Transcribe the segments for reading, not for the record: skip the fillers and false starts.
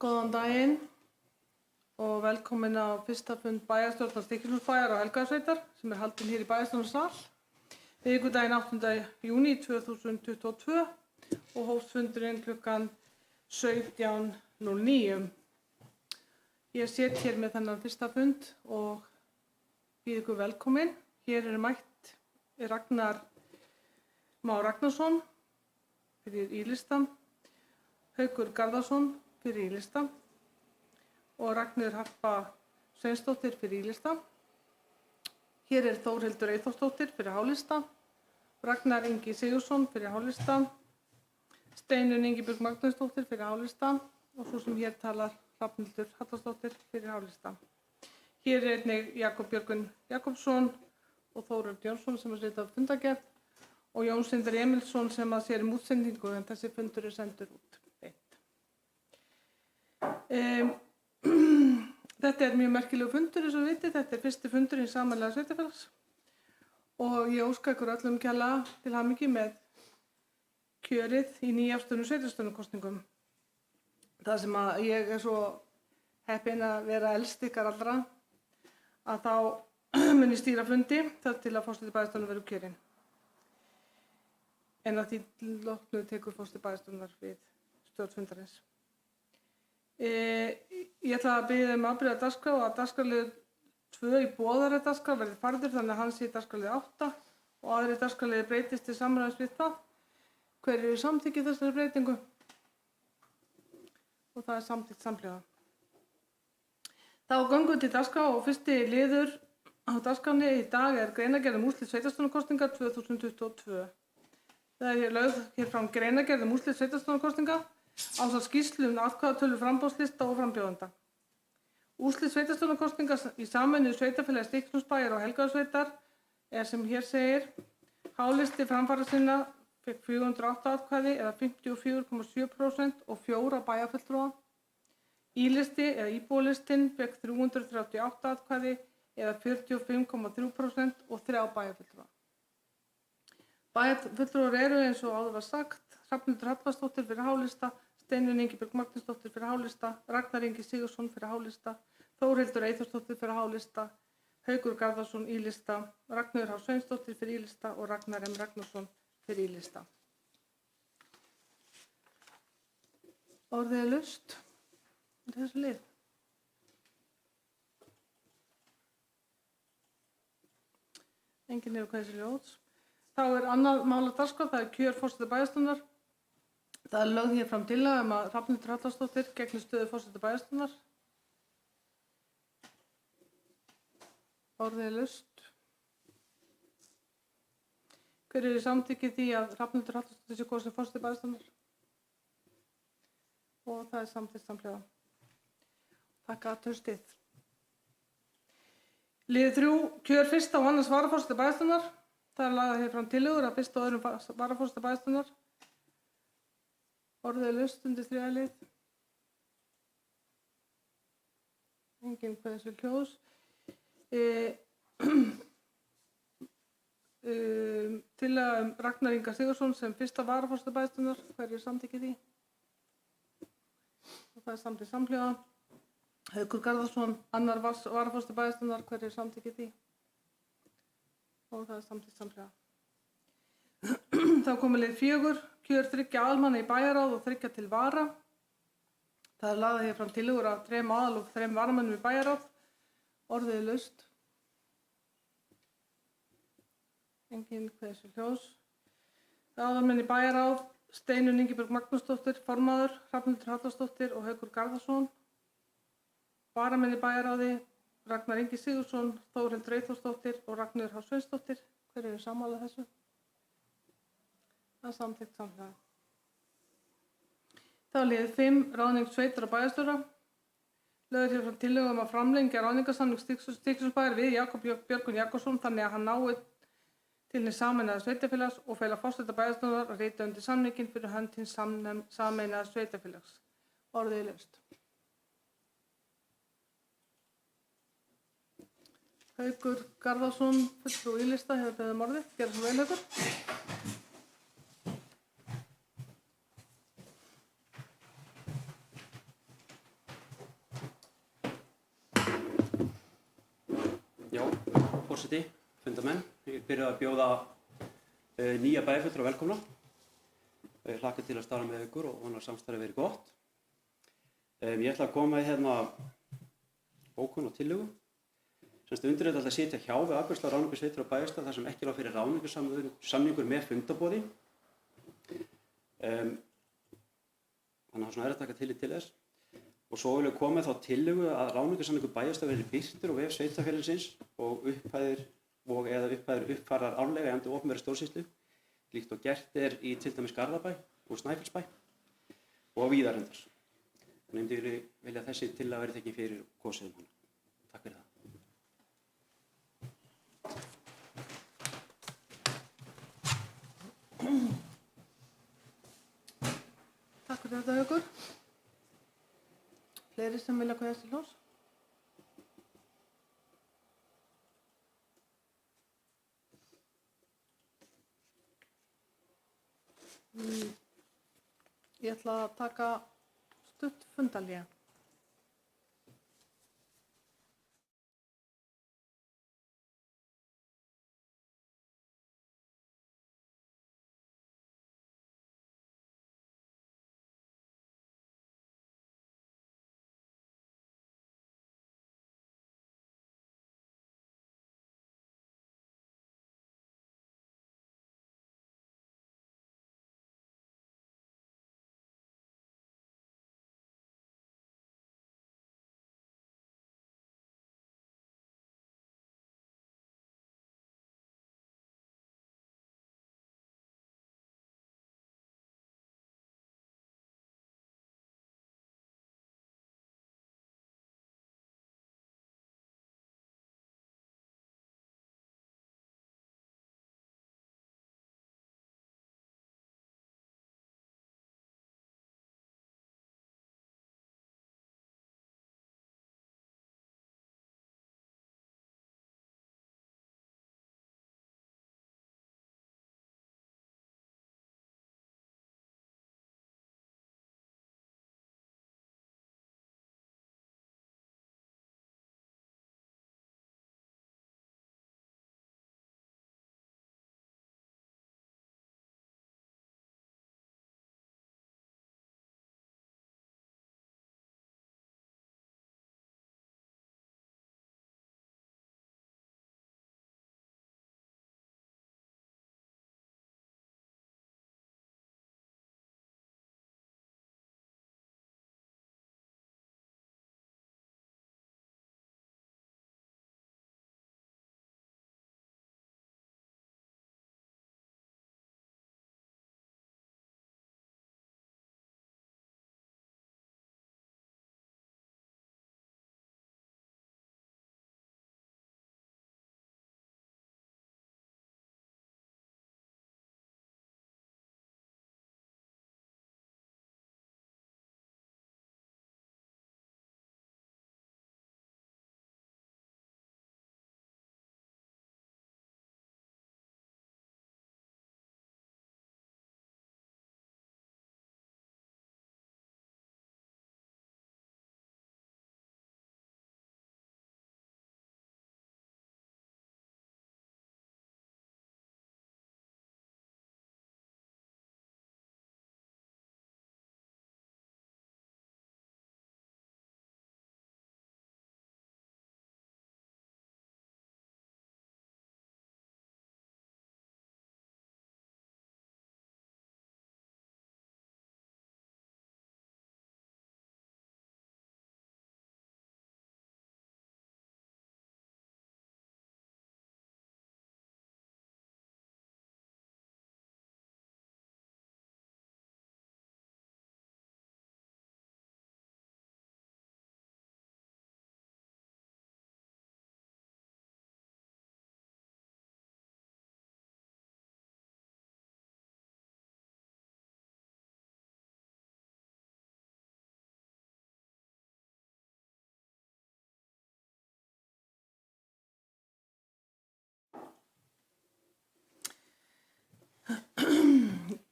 Góðan daginn og velkomin á fyrsta fund bæjarstjórnar Stykkishólmsbæjar og Helgafellssveitar sem haldinn hér í bæjarstjórnarsal miðvikudaginn 8. júní 2022 og hófst fundurinn klukkan 17:09. Ég sit hér með þennan fyrsta fund og býð ykkur velkomin. Hér mætt Ragnar Már Ragnarsson fyrir í-listan, Haukur Garðarsson fyrir í-listan og Ragnheiður Harpa Sveinsdóttir fyrir í-listan. Hér Þórhildur Eyþórsdóttir fyrir hálista, Ragnar Ingi Sigurðsson fyrir hálista, Steinunn Ingibjörg Magnúsdóttir fyrir hálista og svo sem hér talar Hrafnhildur Halldórsdóttir fyrir hálista. Hér einnig Jakob Björgvin Jakobsson og Þórður Jónsson sem ritað fundargerð og Jón Sindri Emilsson sem sér útsendingu en þessi fundur sendur út beint. Þetta mjög merkilegu fundur eins og vitið. Þetta fyrsti fundurinn sameiginlega sveitarfélags og ég óska ykkur öllum kærlega til hamingju með kjörið í nýafstöðnum sveitarstjórnarkosningum. Það sem að ég svo heppin að vera elst ykkar allra að þá mun ég stýra fundi þar til að forseti bæjarstjórnar verður kjörinn. En að því loknu tekur forseti bæjarstjórnar við stjórn fundarins. Ég ætla að biðja afbrigða dagskrá og að dagskrárliður 2 í boðaðri dagskrá verði færður þannig að hann sé í dagskrárliði 8 og aðrir dagskrárliðir breytist til samræmis við það. Hverjir eru samþykkið þessari breytingu? Og það samþykkt samhliða. Þá göngum til dagskrá og fyrsti liður á dagskránni í dag greinargerð úrslit sveitarstjórnarkosninga 2022. Það lögð hér fram greinargerð úrslit sveitarstjórnarkosninga ásamt skýrslu atkvæðatölu framboðslista og frambjóðenda. Úrslit sveitarstjórnarkosninga í sameinuðu sveitarfélagi Stykkishólmsbæjar og Helgafellssveitar sem hér segir: H-listi framfarasinna fékk 408 atkvæði eða 54,7% og 4 bæjarfulltrúa. I-listi eða íbúalistinn fékk 338 atkvæði eða 45,3% og 3 bæjarfulltrúa. Bæjarfulltrúar eru eins og áður var sagt Hrafnhildur Halldórsdóttir fyrir H-lista, Steinunn Ingibjörg Magnúsdóttir fyrir H-lista, Ragnar Ingi Sigurðsson fyrir H-lista, Þórhildur Eyþórsdóttir fyrir H-lista, Haukur Garðarsson í-lista, Ragnheiður H. Sveinsdóttir fyrir í-lista og Ragnar M. Ragnarsson fyrir í-lista. Orðið laust í þessu lið. Enginn hefur hvað þessi ljóðs. Þá annað mál á dagskrá, það kjör forseta bæjarstjórnar. Það lögð hér fram tillaga að Hrafnhildur Halldórsdóttir gegni stöðu forseta bæjarstjórnar. Orðið laust. Hver í samþykki því að Hrafnhildur Halldórsdóttir sé kosin forseti bæjarstjórnar? Og það samþykkt samhliða. Takk að tröstið. Liður 3, kjör fyrsta og annars varaforseta bæjarstjórnar. Það lagðar hér fram tillögur að fyrsta og öðrum varaforseta bæjarstjórnar. Orðið laust undir 3. lið. Enginn hvað þessu hljóðs. Tillaga Ragnar Inga Sigurðsson sem fyrsta varaforseta bæjarstjórnar. Hverju samþykki því? Og það samþykkt samhliða. Haukur Garðarsson, annar varaforseti bæjarstjórnar. Hverju samþykki því? Og það samþykkt samhliða. Þá komið lið 4, kjör 3 aðalmanna í bæjarráð og 3 til vara. Það lagðar hér fram tillögur að 3 aðal og 3 varamönnum í bæjarráð. Orðið laust. Enginn hvað þessu hljóðs. Aðalmenn í bæjarráð, Steinunn Ingibjörg Magnúsdóttir, formaður, Hrafnhildur Halldórsdóttir og Haukur Garðarsson. Varamenn í bæjarráði, Ragnar Ingi Sigurðsson, Þórhildur Eyþórsdóttir og Ragnheiður H. Sveinsdóttir. Hver eru sammála þessu? Það samþykkt samhliða. Þá liður 5, ráðning sveitar og bæjarstjóra. Lögð hér fram tillögu að framlengja ráðningarsamning Stykkishólmsbæjar við Jakob Björgvin Jakobsson þannig að hann nái til hins sameinaða sveitarfélags og fela forseta bæjarstjórnar að rita undir samninginn fyrir hönd hins sameinaða sveitarfélags. Orðið laust. Haukur Garðarsson, fulltrúi í-lista, hefur beðið orðið. Gerðu svo vel, Haukur. nefndarmenn. Ég byrjaði að bjóða nýja bæjarfulltrúa velkomna. Ég hlakka til að starfa með ykkur og vona að samstarfið verið gott. Ég ætla að koma í hérna bókun og tillögu. Undirrituð ætla að sitja hjá við afgreiðslu á ráðningu sveitar og bæjarstjórnar þar sem ekki lá fyrir ráðningarsamningur með fundarboði. Þannig að það er að taka tillit til þess. Og svo vil ég koma með þá tillögu að ráðningarsamningur bæjarstjórnar verði birtur á vef sveitarfélagsins og eða upphæðir uppfærðar árlega í anda opinberrar stjórnsýslu, líkt og gert er í til dæmis Garðabæ og Snæfellsbæ og víðar reyndar. Þannig að ég vilja að þessi tillaga verði tekin fyrir og kosið hana. Takk fyrir það. Takk fyrir þetta, Haukur. Fleiri sem vilja kveðast til hljóðs? Ég ætla að taka stutt fundarhlé.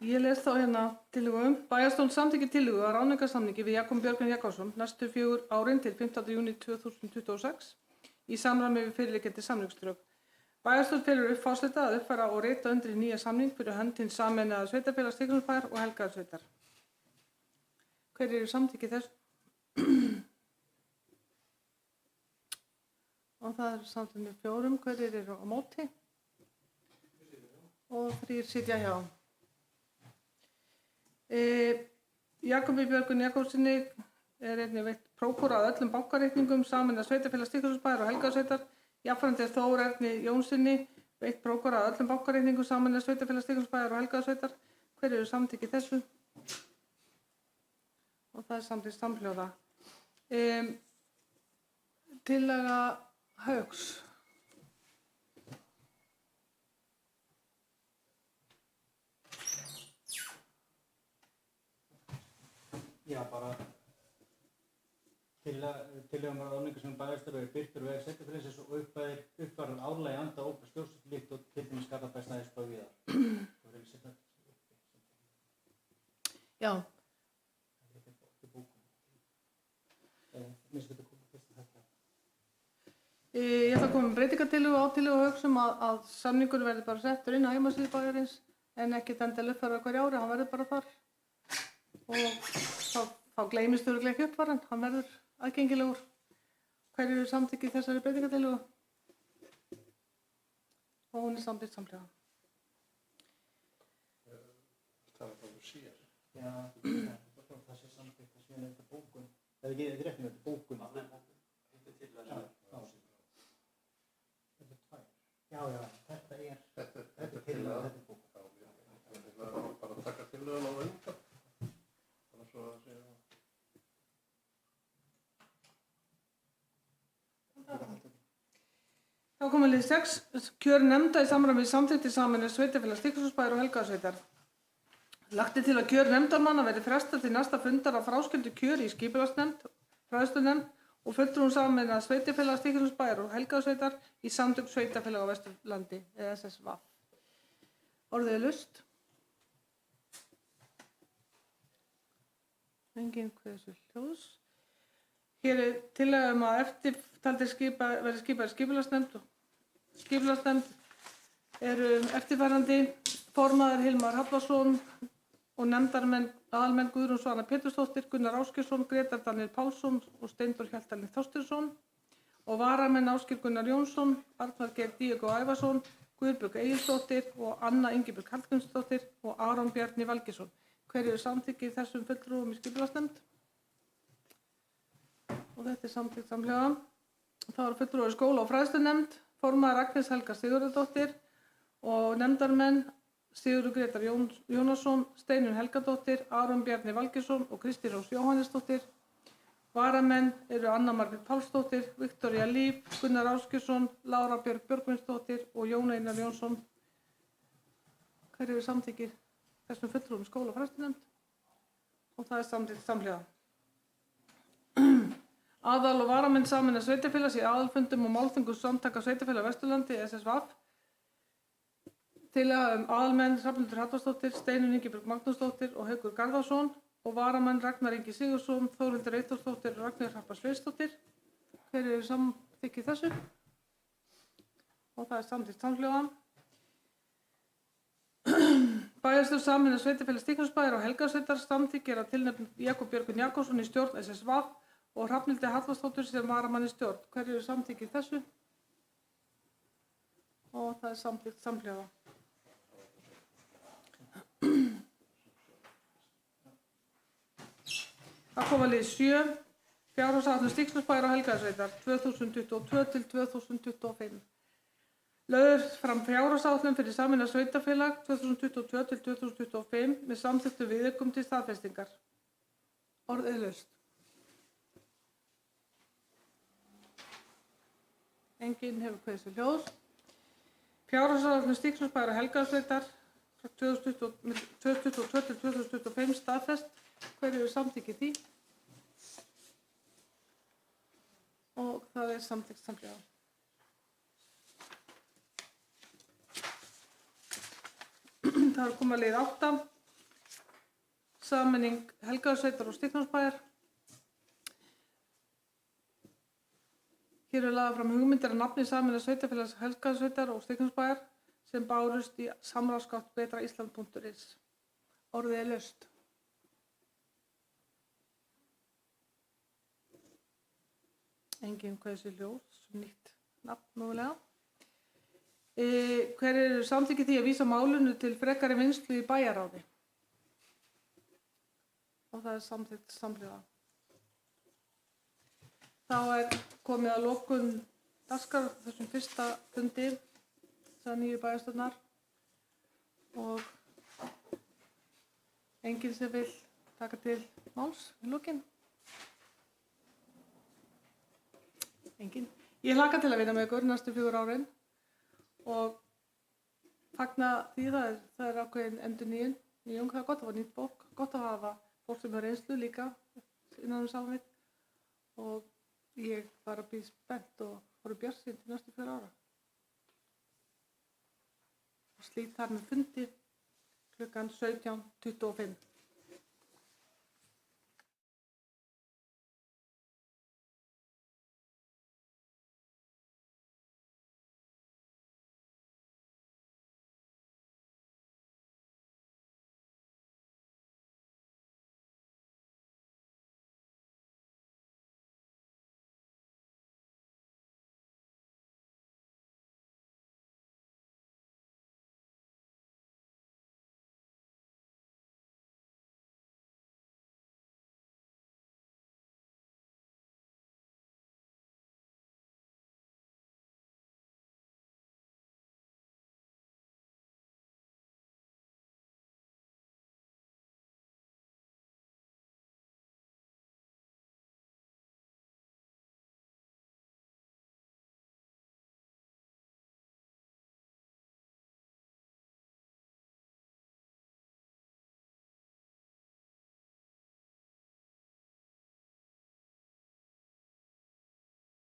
Ég les þá hérna tillögu. Bæjarstjórn samþykkir tillögu að ráðningarsamningi við Jakob Björgvin Jakobsson næstu 4 árin til 15. júní 2026 í samræmi við fyrirliggjandi samningsdrög. Bæjarstjórn felur uppfáslita að uppfæra og rita undir nýja samning fyrir hönd hins sameinaða sveitarfélags Stykkishólmsbæjar og Helgafellssveitar. Hverjir eru samþykki þess? Og það eru samþykki með 4. Hverjir eru á móti? Og 3 sitja hjá. Jakobi Björgun Jakobssyni er einnig veitt prókúra að öllum bankareikningum sameinaða sveitarfélags Stykkishólmsbæjar og Helgafellssveitar. Jafnframt er Þór Erni Jónssyni veitt prókúra að öllum bankareikningum sameinaða sveitarfélags Stykkishólmsbæjar og Helgafellssveitar. Hverjir eru samþykki þessu? Og það er samþykkt samhljóða. Tillaga Hauks. Já, bara tillögum að ráðningu sem bæjarstjóri er birtur veg sveitarfélagsins og uppfærar árlega í anda óperan stjórnsýslu líkt og til dæmis Garðabæ, Snæfellsbæ og víðar. Já. Ég ætla að koma með breytingartillögu á tillögu Hauksum að samningur verði bara settur inn á heimasíðu bæjarins en ekki endilega uppfærður hverju ári, hann verður bara þar. Og þá gleymist örugglega ekki uppfæran, hann verður aðgengilegur. Hverjir eru samþykki þessari breytingartillögu? Og hún er samþykkt samhliða. Það er bara sér. Já, það sé samþykkt, það sé þetta bókun. Það er ekki rétt með þetta bókun. Þetta er tvær. Já, þetta er tillaga, þetta er bókun. Það er bara að taka tillöguna á undan. Bara svo að segja. Þá komum lið 6, kjör nefnda í samræmi við samþykktir sameinaðs sveitarfélags Stykkishólmsbæjar og Helgafellssveitar. Lagt er til að kjör nefndarmanna verði frestað til næsta fundar að fráskildu kjöri í skipulagsnefnd, fræðslunefnd og fulltrúum sameinaðs sveitarfélags Stykkishólmsbæjar og Helgafellssveitar í samtök sveitarfélaga á Vesturlandi, eða SSV. Orðið er laust. Enginn hversu hljóðs. Hér er tillaga að eftirtaldir verði skipaðir skipulagsnefnd eru eftirfarandi: formaður Hilmar Haflason og nefndarmenn aðalmenn Guðrún Svana Pétursdóttir, Gunnar Ásgeirsson, Grétar Daníel Pálsson og Steindór Hjaltalín Þorsteinsson og varamenn Ásgeir Gunnar Jónsson, Arnar Geir Díego Ævarsson, Guðbjörg Egilsdóttir og Anna Ingibjörg Hallgrímsdóttir og Aron Bjarni Valgeirsson. Hverjir eru samþykki þessum fulltrúum í skipulagsnefnd? Og þetta er samþykkt samhliða. Þá eru fulltrúar í skóla- og fræðslunefnd, formaður Agnes Helga Sigurðardóttir og nefndarmenn Sigurður Grétar Jónasson, Steinunn Helgadóttir, Aron Bjarni Valgeirsson og Kristín Rós Jóhannesdóttir. Varamenn eru Anna Margrét Pálsdóttir, Viktoría Líf, Gunnar Ásgeirsson, Lára Björg Björgvinsdóttir og Jón Einar Jónsson. Hverjir eru samþykkir þessum fulltrúum í skóla- og fræðslunefnd? Og það er samþykkt samhliða. Aðal- og varamenn sameinaðs sveitarfélags í aðalfundum og málþingum samtaka sveitarfélaga Vesturlandi, SSV. Tillaga aðalmenn Hrafnhildur Hallvarðsdóttir, Steinunn Ingibjörg Magnúsdóttir og Haukur Garðarsson og varamenn Ragnar Ingi Sigurðsson, Þórhildur Eyþórsdóttir og Ragnheiður Harpa Sveinsdóttir. Hver eru samþykki þessu? Og það er samþykkt samhliða. Bæjarstjórn sameinaðs sveitarfélags Stykkishólmsbæjar og Helgafellssveitar samþykkir að tilnefna Jakob Björgun Jakobsson í stjórn SSV og Hrafnhildi Hallvarðsdóttur sem varamann í stjórn. Hverjir eru samþykki þessu? Og það er samþykkt samhliða. Það koma lið 7, fjárhagsáætlun Stykkishólmsbæjar og Helgafellssveitar 2022 til 2025. Lögð fram fjárhagsáætlun fyrir sameinað sveitarfélag 2022 til 2025 með samþykktum viðaukum til staðfestingar. Orðið er laust. Enginn hefur kveðið sér hljóðs. Fjárhagsáætlun Stykkishólmsbæjar og Helgafellssveitar 2022 til 2025 staðfest. Hverju eru samþykki því? Og það er samþykkt samhliða. Það er komið að lið 8. Sameining Helgafellssveitar og Stykkishólmsbæjar. Hér er lagðar fram hugmyndir að nafni sameinaðs sveitarfélags Helgafellssveitar og Steingrímsbæjar sem bárust í samráðsgátt betraisland.is. Orðið er laust. Engin kveður sér ljós, nýtt nafn mögulega. Hver eru samþykki því að vísa málinu til frekari vinnslu í bæjarráði? Og það er samþykkt samhliða. Þá er komið að lokun dagskrár á þessum fyrsta fundi þessar nýju bæjarstjórnar og enginn sem vill taka til máls í lokin. Enginn. Ég hlakka til að vinna með ykkur næstu 4 árin og fagna því það er ákveðin endurnýjun. Það er gott að hafa nýtt fólk, gott að hafa fólk sem er reynslu líka innan samveit og ég var að býða spennt og voru bjartsýn til næstu 4 ára. Og slít þar með fundi klukkan 17:25.